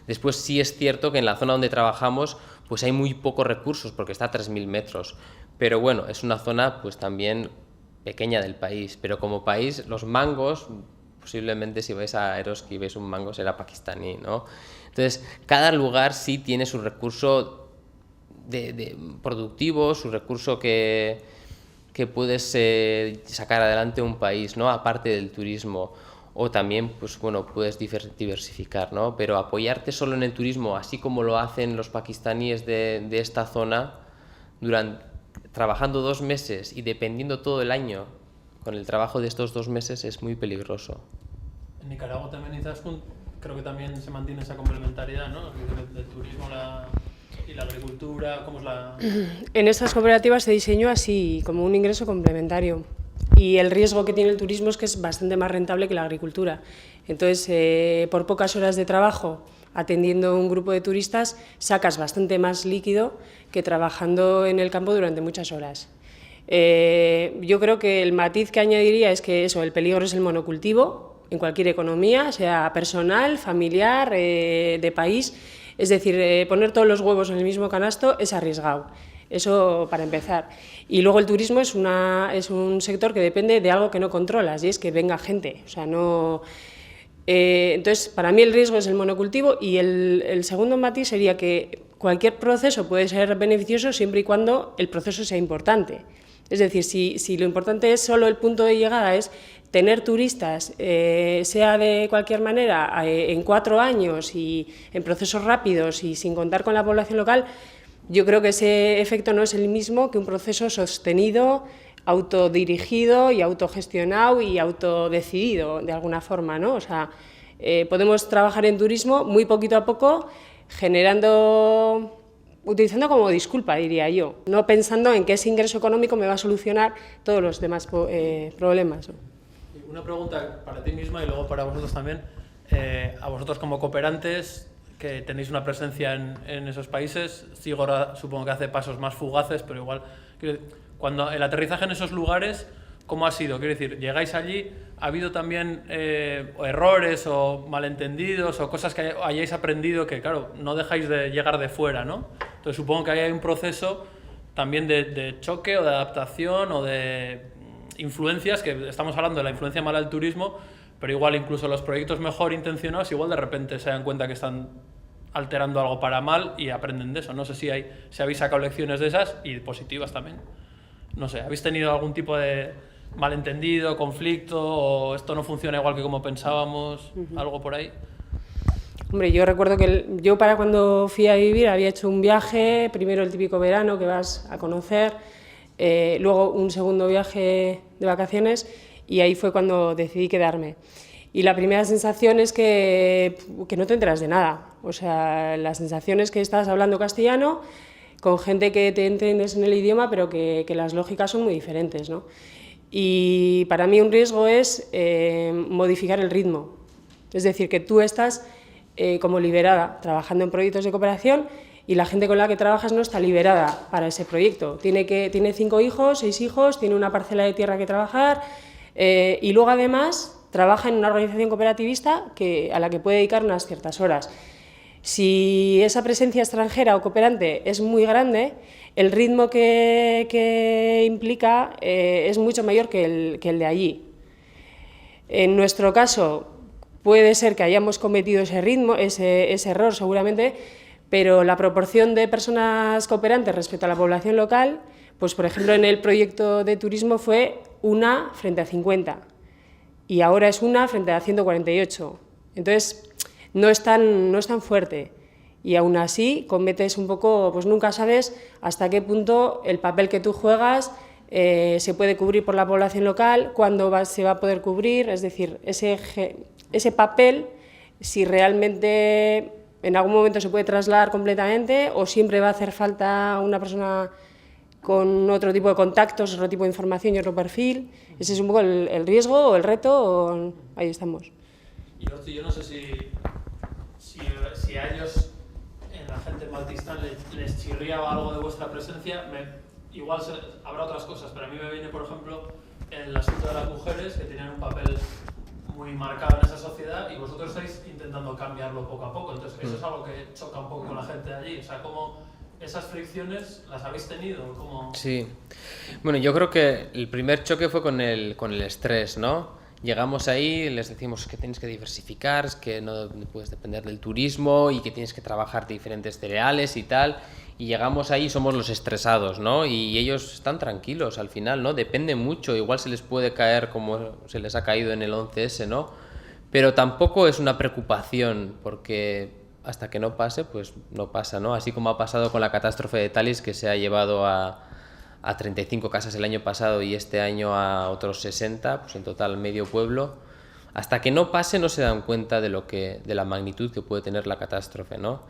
Después sí es cierto que en la zona donde trabajamos pues hay muy pocos recursos porque está a 3.000 metros, pero bueno, es una zona pues también pequeña del país, pero como país los mangos, posiblemente si vais a Eroski y veis un mango será pakistaní, ¿no? Entonces cada lugar sí tiene su recurso de productivo, su recurso que puedes sacar adelante un país, ¿no? Aparte del turismo. O también, pues bueno, puedes diversificar, ¿no? Pero apoyarte solo en el turismo, así como lo hacen los pakistaníes de esta zona, trabajando 2 meses y dependiendo todo el año con el trabajo de estos 2 meses, es muy peligroso. En Nicaragua también, Izaskun, creo que también se mantiene esa complementariedad, ¿no? Del turismo y la agricultura, ¿cómo es la...? En estas cooperativas se diseñó así, como un ingreso complementario. Y el riesgo que tiene el turismo es que es bastante más rentable que la agricultura. Entonces, por pocas horas de trabajo, atendiendo un grupo de turistas, sacas bastante más líquido que trabajando en el campo durante muchas horas. Yo creo que el matiz que añadiría es que el peligro es el monocultivo en cualquier economía, sea personal, familiar, de país. Es decir, poner todos los huevos en el mismo canasto es arriesgado. Eso para empezar. Y luego el turismo es un sector que depende de algo que no controlas, y es que venga gente. O sea, no... entonces, para mí el riesgo es el monocultivo, y el segundo matiz sería que cualquier proceso puede ser beneficioso siempre y cuando el proceso sea importante. Es decir, si lo importante es solo el punto de llegada, es tener turistas, sea de cualquier manera, en 4 años y en procesos rápidos y sin contar con la población local, yo creo que ese efecto no es el mismo que un proceso sostenido, autodirigido y autogestionado y autodecidido de alguna forma, ¿no? O sea, podemos trabajar en turismo muy poquito a poco, utilizando como disculpa, diría yo, no pensando en que ese ingreso económico me va a solucionar todos los demás problemas, ¿no? Una pregunta para ti misma y luego para vosotros también. A vosotros como cooperantes, que tenéis una presencia en esos países, Sigora supongo que hace pasos más fugaces, pero igual, cuando el aterrizaje en esos lugares, ¿cómo ha sido? Quiero decir, llegáis allí, ¿ha habido también errores o malentendidos o cosas que hayáis aprendido que, claro, no dejáis de llegar de fuera, ¿no? Entonces supongo que ahí hay un proceso también de choque o de adaptación o de influencias, que estamos hablando de la influencia mala del turismo, pero igual incluso los proyectos mejor intencionados, igual de repente se dan cuenta que están alterando algo para mal y aprenden de eso. No sé si habéis sacado lecciones de esas y positivas también. No sé, ¿habéis tenido algún tipo de malentendido, conflicto, o esto no funciona igual que como pensábamos, algo por ahí? Hombre, yo recuerdo que yo para cuando fui a vivir había hecho un viaje, primero el típico verano que vas a conocer, luego un segundo viaje de vacaciones, y ahí fue cuando decidí quedarme. Y la primera sensación es que no te enteras de nada. O sea, la sensación es que estás hablando castellano con gente que te entiendes en el idioma, pero que las lógicas son muy diferentes, ¿no? Y para mí un riesgo es modificar el ritmo. Es decir, que tú estás como liberada trabajando en proyectos de cooperación y la gente con la que trabajas no está liberada para ese proyecto. Tiene 5 hijos, 6 hijos, tiene una parcela de tierra que trabajar, y luego además trabaja en una organización cooperativista a la que puede dedicar unas ciertas horas. Si esa presencia extranjera o cooperante es muy grande, el ritmo que implica es mucho mayor que el de allí. En nuestro caso, puede ser que hayamos cometido ese error seguramente, pero la proporción de personas cooperantes respecto a la población local, pues por ejemplo en el proyecto de turismo fue 1 frente a 50 y ahora es 1 frente a 148. Entonces no es tan fuerte y aún así cometes un poco, pues nunca sabes hasta qué punto el papel que tú juegas se puede cubrir por la población local, cuándo se va a poder cubrir, es decir, ese papel, si realmente en algún momento se puede trasladar completamente o siempre va a hacer falta una persona con otro tipo de contactos, otro tipo de información y otro perfil. Ese es un poco el riesgo o el reto, ahí estamos. Y yo no sé si a ellos, en la gente maltistán, les chirriaba algo de vuestra presencia. Igual habrá otras cosas, pero a mí me viene, por ejemplo, el asunto de las mujeres, que tenían un papel muy marcado en esa sociedad y vosotros estáis intentando cambiarlo poco a poco. Entonces, eso es algo que choca un poco con la gente de allí. O sea, ¿cómo esas fricciones las habéis tenido? ¿Cómo... Sí. Bueno, yo creo que el primer choque fue con el estrés, ¿no? Llegamos ahí, les decimos que tienes que diversificar, que no puedes depender del turismo y que tienes que trabajar diferentes cereales y tal. Y llegamos ahí y somos los estresados, ¿no? Y ellos están tranquilos al final, ¿no? Depende mucho, igual se les puede caer como se les ha caído en el 11S, ¿no? Pero tampoco es una preocupación, porque hasta que no pase, pues no pasa, ¿no? Así como ha pasado con la catástrofe de Talis, que se ha llevado a 35 casas el año pasado y este año a otros 60, pues en total medio pueblo. Hasta que no pase no se dan cuenta de la magnitud que puede tener la catástrofe, ¿no?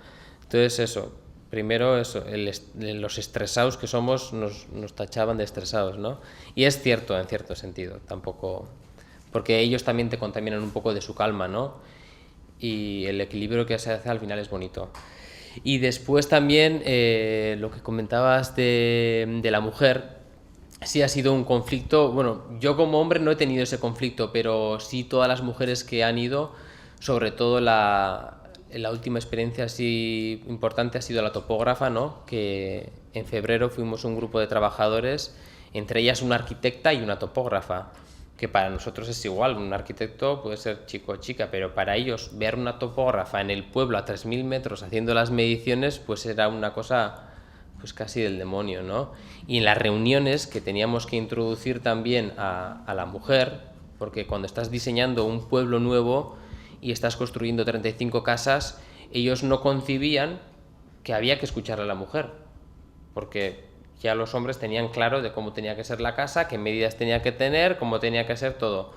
Entonces eso, primero eso, los estresados que somos nos tachaban de estresados, ¿no? Y es cierto, en cierto sentido, tampoco... Porque ellos también te contaminan un poco de su calma, ¿no? Y el equilibrio que se hace al final es bonito. Y después también lo que comentabas de la mujer, sí ha sido un conflicto. Bueno, yo como hombre no he tenido ese conflicto, pero sí todas las mujeres que han ido, sobre todo la última experiencia así importante ha sido la topógrafa, ¿no? Que en febrero fuimos un grupo de trabajadores, entre ellas una arquitecta y una topógrafa, que para nosotros es igual, un arquitecto puede ser chico o chica, pero para ellos ver una topógrafa en el pueblo a 3.000 metros haciendo las mediciones, pues era una cosa pues casi del demonio, ¿no? Y en las reuniones que teníamos que introducir también a la mujer, porque cuando estás diseñando un pueblo nuevo y estás construyendo 35 casas, ellos no concibían que había que escuchar a la mujer, porque ya los hombres tenían claro de cómo tenía que ser la casa, qué medidas tenía que tener, cómo tenía que ser todo.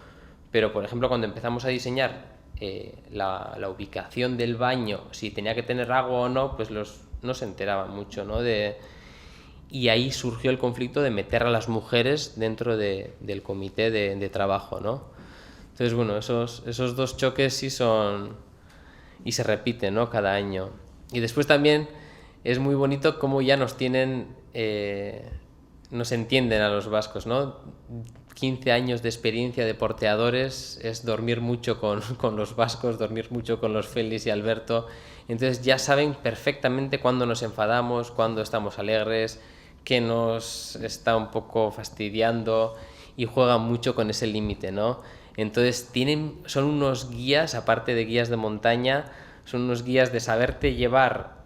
Pero, por ejemplo, cuando empezamos a diseñar la ubicación del baño, si tenía que tener agua o no, pues no se enteraban mucho, ¿no? Y ahí surgió el conflicto de meter a las mujeres dentro del comité de trabajo, ¿no? Entonces, bueno, esos dos choques sí son... y se repiten, ¿no? Cada año. Y después también es muy bonito cómo ya nos tienen... nos entienden a los vascos, ¿no? 15 años de experiencia de porteadores es dormir mucho con los vascos, dormir mucho con los Félix y Alberto. Entonces ya saben perfectamente cuándo nos enfadamos, cuándo estamos alegres, qué nos está un poco fastidiando, y juegan mucho con ese límite, ¿no? Entonces son unos guías, aparte de guías de montaña, son unos guías de saberte llevar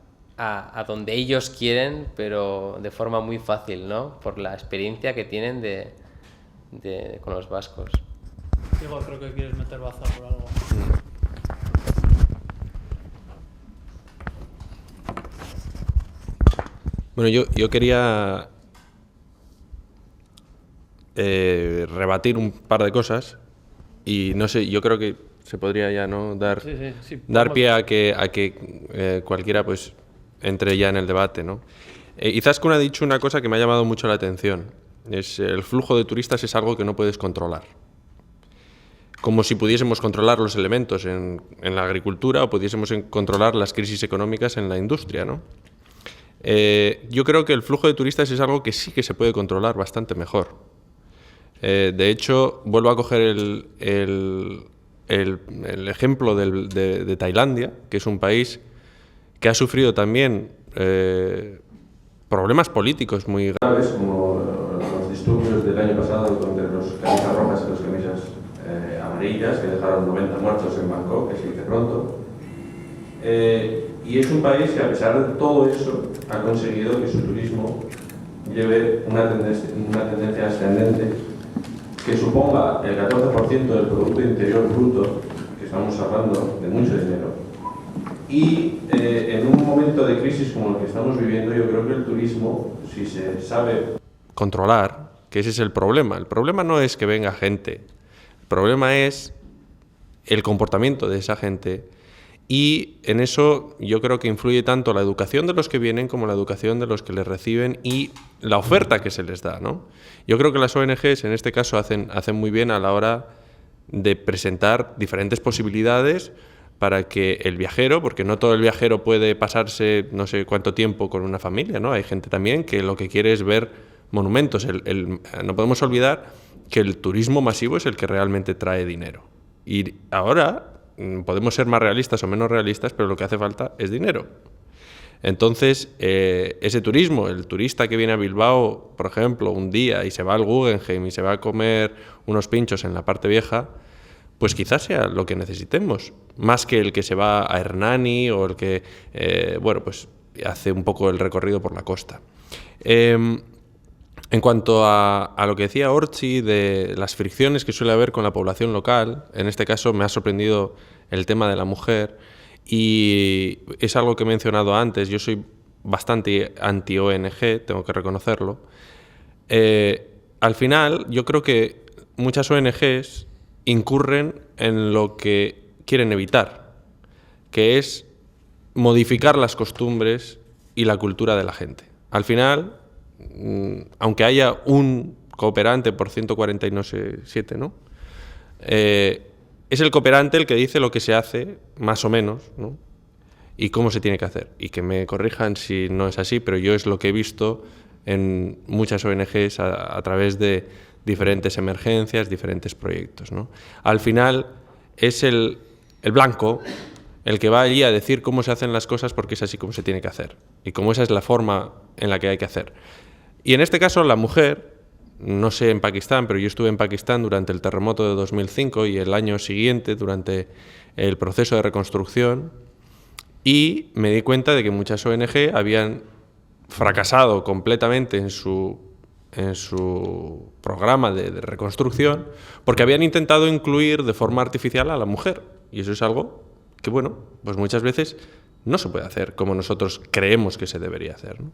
a donde ellos quieren, pero de forma muy fácil, ¿no? Por la experiencia que tienen con los vascos. Diego, creo que quieres meter baza por algo. Bueno, yo quería rebatir un par de cosas y no sé, yo creo que se podría ya no dar pie a que cualquiera pues entre ya en el debate, ¿no? Izaskun ha dicho una cosa que me ha llamado mucho la atención. El flujo de turistas es algo que no puedes controlar. Como si pudiésemos controlar los elementos en la agricultura o pudiésemos controlar las crisis económicas en la industria, ¿no? Yo creo que el flujo de turistas es algo que sí que se puede controlar bastante mejor. De hecho, vuelvo a coger el ejemplo de Tailandia, que es un país que ha sufrido también problemas políticos muy graves, como los disturbios del año pasado contra los camisas rojas y las camisas amarillas, que dejaron 90 muertos en Bangkok, que se dice pronto. Y es un país que, a pesar de todo eso, ha conseguido que su turismo lleve una tendencia ascendente que suponga el 14% del Producto Interior Bruto, que estamos hablando de mucho dinero. Y en un momento de crisis como el que estamos viviendo, yo creo que el turismo, si se sabe controlar, que ese es el problema. El problema no es que venga gente, el problema es el comportamiento de esa gente. Y en eso yo creo que influye tanto la educación de los que vienen como la educación de los que les reciben y la oferta que se les da, ¿no? Yo creo que las ONGs en este caso hacen muy bien a la hora de presentar diferentes posibilidades para que el viajero, porque no todo el viajero puede pasarse no sé cuánto tiempo con una familia, ¿no? Hay gente también que lo que quiere es ver monumentos. No podemos olvidar que el turismo masivo es el que realmente trae dinero. Y ahora podemos ser más realistas o menos realistas, pero lo que hace falta es dinero. Entonces, ese turismo, el turista que viene a Bilbao, por ejemplo, un día y se va al Guggenheim y se va a comer unos pinchos en la parte vieja, pues quizás sea lo que necesitemos, más que el que se va a Hernani o el que, pues hace un poco el recorrido por la costa. En cuanto a lo que decía Ortzi de las fricciones que suele haber con la población local, en este caso me ha sorprendido el tema de la mujer, y es algo que he mencionado antes. Yo soy bastante anti-ONG, tengo que reconocerlo. Al final, yo creo que muchas ONGs incurren en lo que quieren evitar, que es modificar las costumbres y la cultura de la gente. Al final, aunque haya un cooperante por 147, ¿no? Es el cooperante el que dice lo que se hace, más o menos, ¿no? Y cómo se tiene que hacer. Y que me corrijan si no es así, pero yo es lo que he visto en muchas ONGs a través de diferentes emergencias, diferentes proyectos, ¿no? Al final es el blanco el que va allí a decir cómo se hacen las cosas porque es así como se tiene que hacer y como esa es la forma en la que hay que hacer. Y en este caso la mujer, no sé en Pakistán, pero yo estuve en Pakistán durante el terremoto de 2005 y el año siguiente durante el proceso de reconstrucción, y me di cuenta de que muchas ONG habían fracasado completamente en su programa de reconstrucción porque habían intentado incluir de forma artificial a la mujer, y eso es algo que, bueno, pues muchas veces no se puede hacer como nosotros creemos que se debería hacer, ¿no?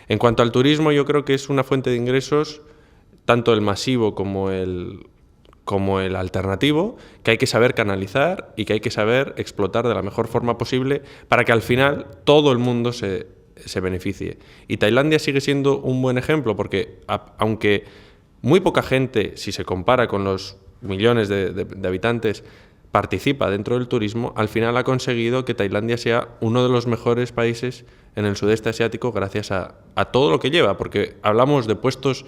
En cuanto al turismo, yo creo que es una fuente de ingresos, tanto el masivo como el alternativo, que hay que saber canalizar y que hay que saber explotar de la mejor forma posible para que al final todo el mundo se beneficie. Y Tailandia sigue siendo un buen ejemplo porque, aunque muy poca gente, si se compara con los millones de habitantes, participa dentro del turismo, al final ha conseguido que Tailandia sea uno de los mejores países en el sudeste asiático gracias a todo lo que lleva, porque hablamos de puestos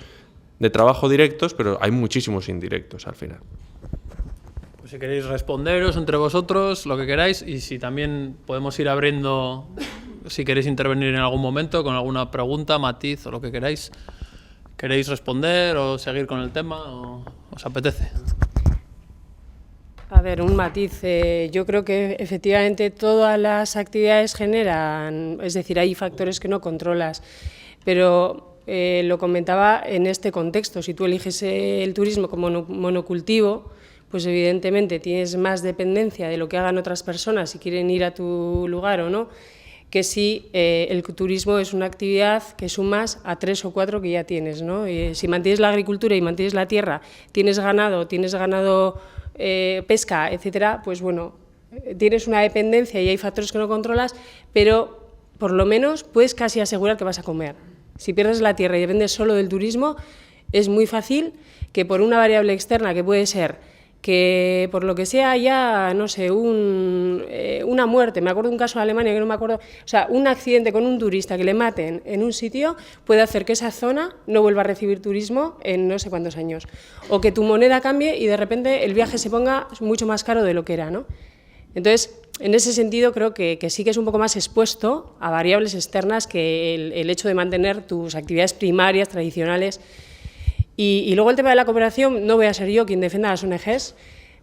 de trabajo directos, pero hay muchísimos indirectos al final. Pues si queréis responderos entre vosotros, lo que queráis, y si también podemos ir abriendo, si queréis intervenir en algún momento con alguna pregunta, matiz o lo que queráis. ¿Queréis responder o seguir con el tema o os apetece? A ver, un matiz. Yo creo que efectivamente todas las actividades generan, es decir, hay factores que no controlas, pero lo comentaba en este contexto. Si tú eliges el turismo como monocultivo, pues evidentemente tienes más dependencia de lo que hagan otras personas si quieren ir a tu lugar o no, que si el turismo es una actividad que sumas a 3 o 4 que ya tienes, ¿no? Si mantienes la agricultura y mantienes la tierra, tienes ganado pesca, etcétera, pues bueno, tienes una dependencia y hay factores que no controlas, pero por lo menos puedes casi asegurar que vas a comer. Si pierdes la tierra y dependes solo del turismo, es muy fácil que por una variable externa que puede ser que por lo que sea haya, no sé, una muerte. Me acuerdo de un caso en Alemania que no me acuerdo, o sea, un accidente con un turista que le maten en un sitio puede hacer que esa zona no vuelva a recibir turismo en no sé cuántos años. O que tu moneda cambie y de repente el viaje se ponga mucho más caro de lo que era, ¿no? Entonces, en ese sentido creo que sí que es un poco más expuesto a variables externas que el hecho de mantener tus actividades primarias, tradicionales. Y luego el tema de la cooperación, no voy a ser yo quien defienda a las ONGs,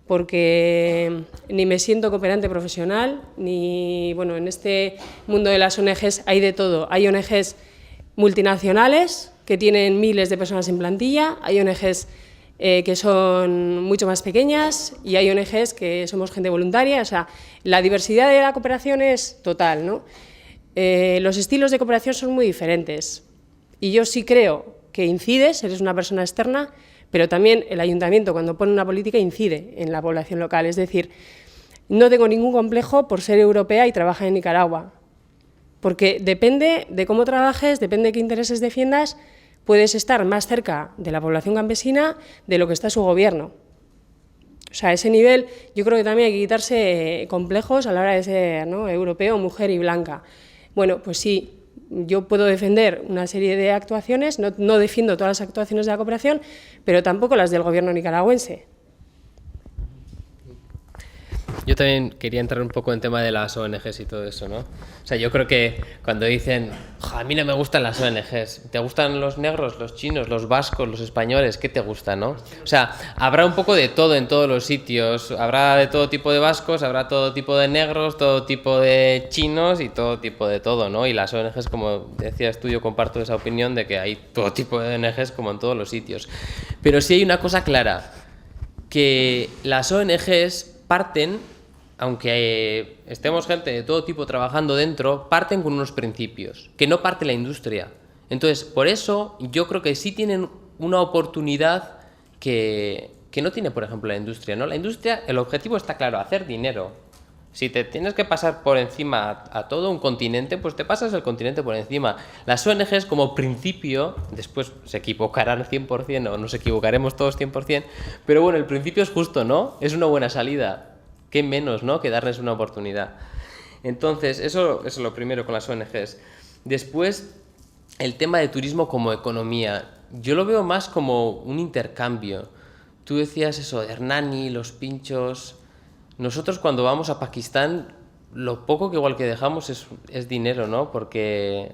porque ni me siento cooperante profesional, ni, bueno, en este mundo de las ONGs hay de todo. Hay ONGs multinacionales que tienen miles de personas en plantilla, hay ONGs que son mucho más pequeñas y hay ONGs que somos gente voluntaria. O sea, la diversidad de la cooperación es total, ¿no? Los estilos de cooperación son muy diferentes y yo sí creo que incides, eres una persona externa, pero también el ayuntamiento cuando pone una política incide en la población local. Es decir, no tengo ningún complejo por ser europea y trabajar en Nicaragua, porque depende de cómo trabajes, depende de qué intereses defiendas, puedes estar más cerca de la población campesina de lo que está su gobierno. O sea, a ese nivel yo creo que también hay que quitarse complejos a la hora de ser, ¿no?, europeo, mujer y blanca. Bueno, pues sí, yo puedo defender una serie de actuaciones, no defiendo todas las actuaciones de la cooperación, pero tampoco las del gobierno nicaragüense. Yo también quería entrar un poco en tema de las ONGs y todo eso, ¿no? O sea, yo creo que cuando dicen, a mí no me gustan las ONGs, ¿te gustan los negros, los chinos, los vascos, los españoles? ¿Qué te gusta, no? O sea, habrá un poco de todo en todos los sitios, habrá de todo tipo de vascos, habrá todo tipo de negros, todo tipo de chinos y todo tipo de todo, ¿no? Y las ONGs, como decías tú, yo comparto esa opinión de que hay todo tipo de ONGs como en todos los sitios. Pero sí hay una cosa clara, que las ONGs parten, aunque estemos gente de todo tipo trabajando dentro, parten con unos principios, que no parte la industria. Entonces, por eso yo creo que sí tienen una oportunidad que no tiene, por ejemplo, la industria, ¿no? La industria, el objetivo está claro, hacer dinero. Si te tienes que pasar por encima a todo un continente, pues te pasas el continente por encima. Las ONGs como principio, después se equivocarán 100% o nos equivocaremos todos 100%, pero bueno, el principio es justo, ¿no? Es una buena salida. Qué menos, ¿no?, que darles una oportunidad. Entonces, eso es lo primero con las ONGs. Después, el tema de turismo como economía. Yo lo veo más como un intercambio. Tú decías eso, Hernani, los pinchos. Nosotros cuando vamos a Pakistán, lo poco que igual que dejamos es dinero, ¿no? Porque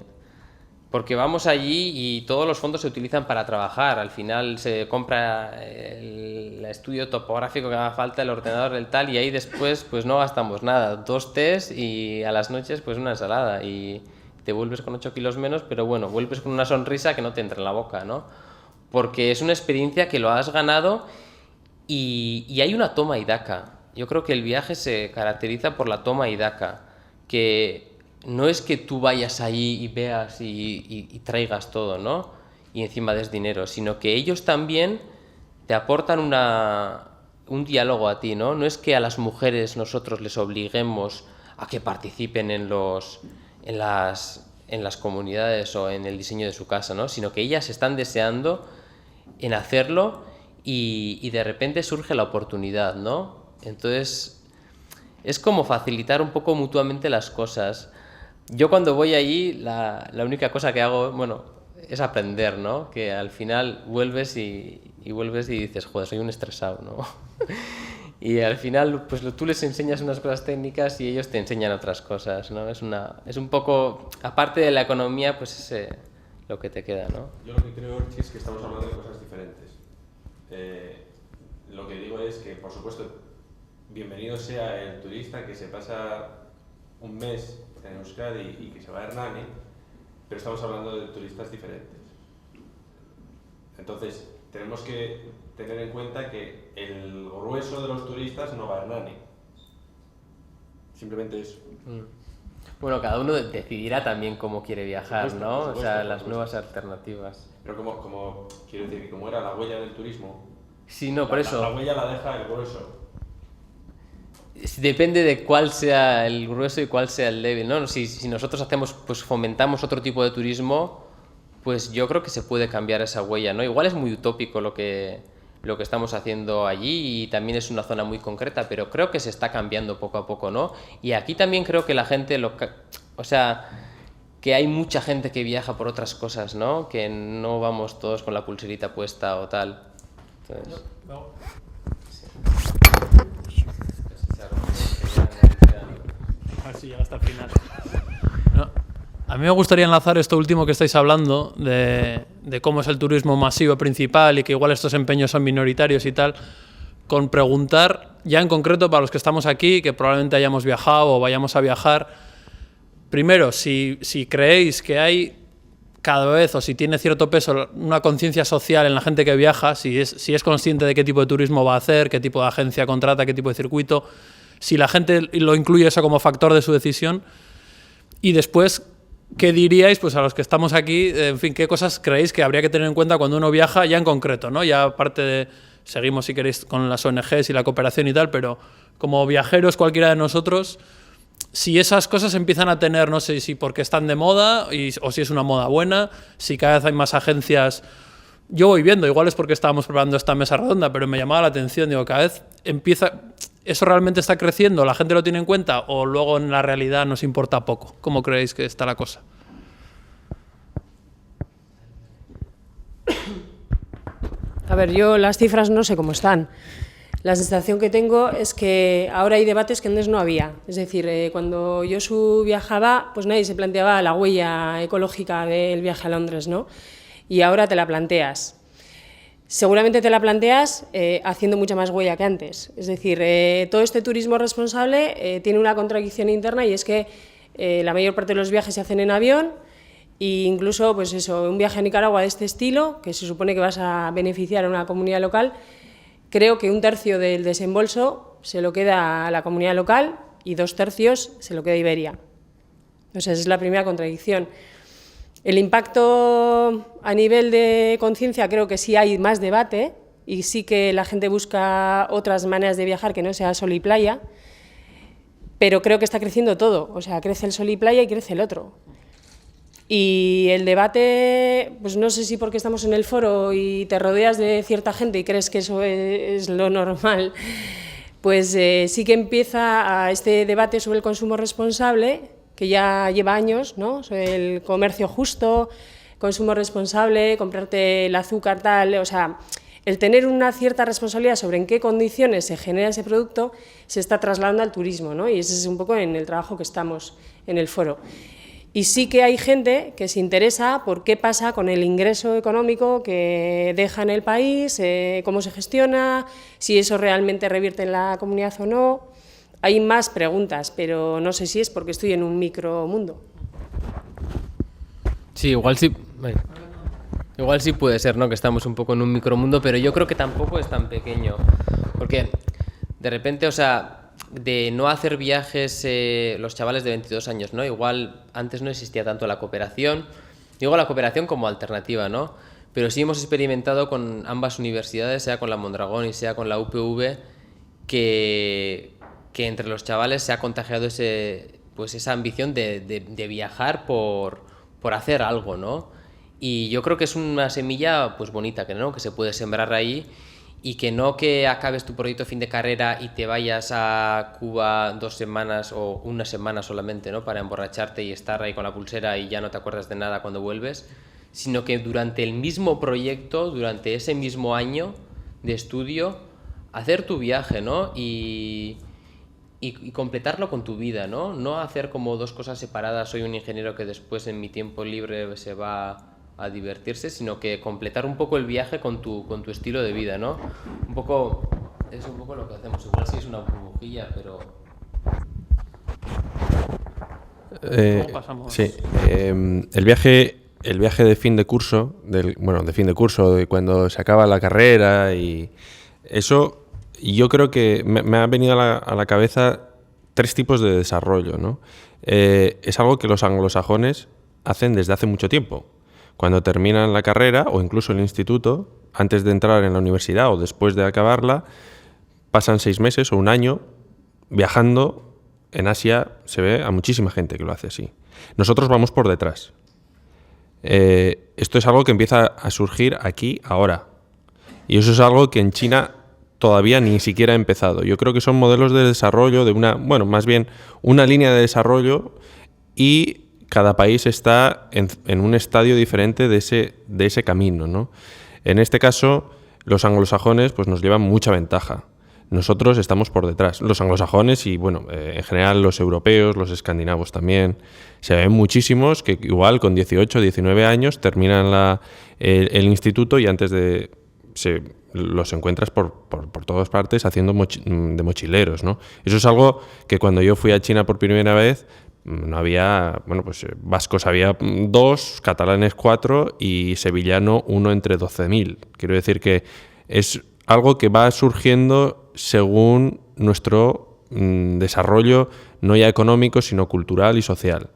vamos allí y todos los fondos se utilizan para trabajar. Al final se compra el estudio topográfico que haga falta, el ordenador, el tal, y ahí después pues no gastamos nada. 2 tés y a las noches pues una ensalada. Y te vuelves con 8 kilos menos, pero bueno, vuelves con una sonrisa que no te entra en la boca, ¿no? Porque es una experiencia que lo has ganado y hay una toma y daca. Yo creo que el viaje se caracteriza por la toma y daca, que no es que tú vayas ahí y veas y traigas todo, ¿no? Y encima des dinero, sino que ellos también te aportan un diálogo a ti, ¿no? No es que a las mujeres nosotros les obliguemos a que participen en las comunidades o en el diseño de su casa, ¿no? Sino que ellas están deseando en hacerlo y de repente surge la oportunidad, ¿no? Entonces es como facilitar un poco mutuamente las cosas. Yo cuando voy allí, la única cosa que hago, bueno, es aprender, ¿no? Que al final vuelves y dices, joder, soy un estresado, ¿no? Y al final, pues tú les enseñas unas cosas técnicas y ellos te enseñan otras cosas, ¿no? Es un poco, aparte de la economía, pues es lo que te queda, ¿no? Yo lo que creo, Orchi, es que estamos hablando de cosas diferentes. Lo que digo es que, por supuesto, bienvenido sea el turista que se pasa un mes en Euskadi y que se va a Hernani, pero estamos hablando de turistas diferentes. Entonces, tenemos que tener en cuenta que el grueso de los turistas no va a Hernani. Simplemente eso. Bueno, cada uno decidirá también cómo quiere viajar, ¿no? O sea, las nuevas alternativas. Pero como quiero decir que como era la huella del turismo, Sí, no, por eso. la huella la deja el grueso. Depende de cuál sea el grueso y cuál sea el débil, ¿no? Si nosotros hacemos, pues fomentamos otro tipo de turismo, pues yo creo que se puede cambiar esa huella, ¿no? Igual es muy utópico lo que estamos haciendo allí y también es una zona muy concreta, pero creo que se está cambiando poco a poco, ¿no? Y aquí también creo que la gente, o sea, que hay mucha gente que viaja por otras cosas, ¿no? Que no vamos todos con la pulserita puesta o tal. Entonces... Así llega hasta el final. No, a mí me gustaría enlazar esto último que estáis hablando, de cómo es el turismo masivo principal y que igual estos empeños son minoritarios y tal, con preguntar, ya en concreto para los que estamos aquí, que probablemente hayamos viajado o vayamos a viajar, primero, si creéis que hay cada vez, o si tiene cierto peso, una conciencia social en la gente que viaja, si es consciente de qué tipo de turismo va a hacer, qué tipo de agencia contrata, qué tipo de circuito, si la gente lo incluye eso como factor de su decisión. Y después, ¿qué diríais pues a los que estamos aquí? En fin, ¿qué cosas creéis que habría que tener en cuenta cuando uno viaja ya en concreto, ¿no? Ya aparte de, seguimos si queréis con las ONGs y la cooperación y tal, pero como viajeros cualquiera de nosotros, si esas cosas empiezan a tener, no sé si porque están de moda o si es una moda buena, si cada vez hay más agencias. Yo voy viendo, igual es porque estábamos preparando esta mesa redonda, pero me llamaba la atención, digo, cada vez empieza... ¿Eso realmente está creciendo? ¿La gente lo tiene en cuenta? ¿O luego en la realidad nos importa poco? ¿Cómo creéis que está la cosa? A ver, yo las cifras no sé cómo están. La sensación que tengo es que ahora hay debates que antes no había. Es decir, cuando yo viajaba, pues nadie se planteaba la huella ecológica del viaje a Londres, ¿no? Y ahora te la planteas. Seguramente te la planteas haciendo mucha más huella que antes. Es decir, todo este turismo responsable tiene una contradicción interna, y es que la mayor parte de los viajes se hacen en avión, e incluso pues eso, un viaje a Nicaragua de este estilo, que se supone que vas a beneficiar a una comunidad local, creo que 1/3 del desembolso se lo queda a la comunidad local y 2/3 se lo queda a Iberia. O sea, esa es la primera contradicción. El impacto a nivel de conciencia, creo que sí hay más debate y sí que la gente busca otras maneras de viajar que no sea sol y playa, pero creo que está creciendo todo. O sea, crece el sol y playa y crece el otro. Y el debate, pues no sé si porque estamos en el foro y te rodeas de cierta gente y crees que eso es lo normal, pues sí que empieza este debate sobre el consumo responsable, que ya lleva años, ¿no? Sobre el comercio justo, consumo responsable, comprarte el azúcar tal, o sea, el tener una cierta responsabilidad sobre en qué condiciones se genera ese producto se está trasladando al turismo, ¿no? Y ese es un poco en el trabajo que estamos en el foro. Y sí que hay gente que se interesa por qué pasa con el ingreso económico que deja en el país, cómo se gestiona, si eso realmente revierte en la comunidad o no. Hay más preguntas, pero no sé si es porque estoy en un micromundo. Sí, igual sí puede ser, ¿no? Que estamos un poco en un micromundo, pero yo creo que tampoco es tan pequeño. Porque de repente, o sea, de no hacer viajes los chavales de 22 años, ¿no? Igual antes no existía tanto la cooperación, digo la cooperación como alternativa, ¿no? Pero sí hemos experimentado con ambas universidades, sea con la Mondragón y sea con la UPV, que entre los chavales se ha contagiado esa ambición de viajar por hacer algo, ¿no? Y yo creo que es una semilla pues bonita, ¿no? Que se puede sembrar ahí. Y que no que acabes tu proyecto fin de carrera y te vayas a Cuba 2 semanas o 1 semana solamente, ¿no? Para emborracharte y estar ahí con la pulsera y ya no te acuerdas de nada cuando vuelves, sino que durante el mismo proyecto, durante ese mismo año de estudio, hacer tu viaje, ¿no? Y completarlo con tu vida, ¿no? No hacer como 2 cosas separadas, soy un ingeniero que después en mi tiempo libre se va a divertirse, sino que completar un poco el viaje con tu estilo de vida, ¿no? Es un poco lo que hacemos. Igual sí es una burbujilla, pero... ¿Cómo pasamos? Sí, el viaje de fin de curso, de cuando se acaba la carrera y eso, yo creo que me ha venido a la cabeza 3 tipos de desarrollo, ¿no? Es algo que los anglosajones hacen desde hace mucho tiempo. Cuando terminan la carrera o incluso el instituto, antes de entrar en la universidad o después de acabarla, pasan 6 meses o 1 año viajando. En Asia se ve a muchísima gente que lo hace así. Nosotros vamos por detrás. Esto es algo que empieza a surgir aquí ahora. Y eso es algo que en China todavía ni siquiera ha empezado. Yo creo que son modelos de desarrollo de más bien una línea de desarrollo, y cada país está en un estadio diferente de ese camino, ¿no? En este caso, los anglosajones pues, nos llevan mucha ventaja. Nosotros estamos por detrás. Los anglosajones y, en general los europeos, los escandinavos también. Se ven muchísimos que igual con 18, 19 años terminan el instituto y antes de... los encuentras por todas partes haciendo de mochileros, ¿no? Eso es algo que cuando yo fui a China por primera vez no había, vascos había 2, catalanes 4 y sevillano 1 entre 12.000. Quiero decir que es algo que va surgiendo según nuestro desarrollo no ya económico, sino cultural y social.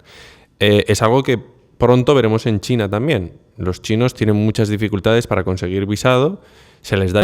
Es algo que pronto veremos en China también. Los chinos tienen muchas dificultades para conseguir visado, se les da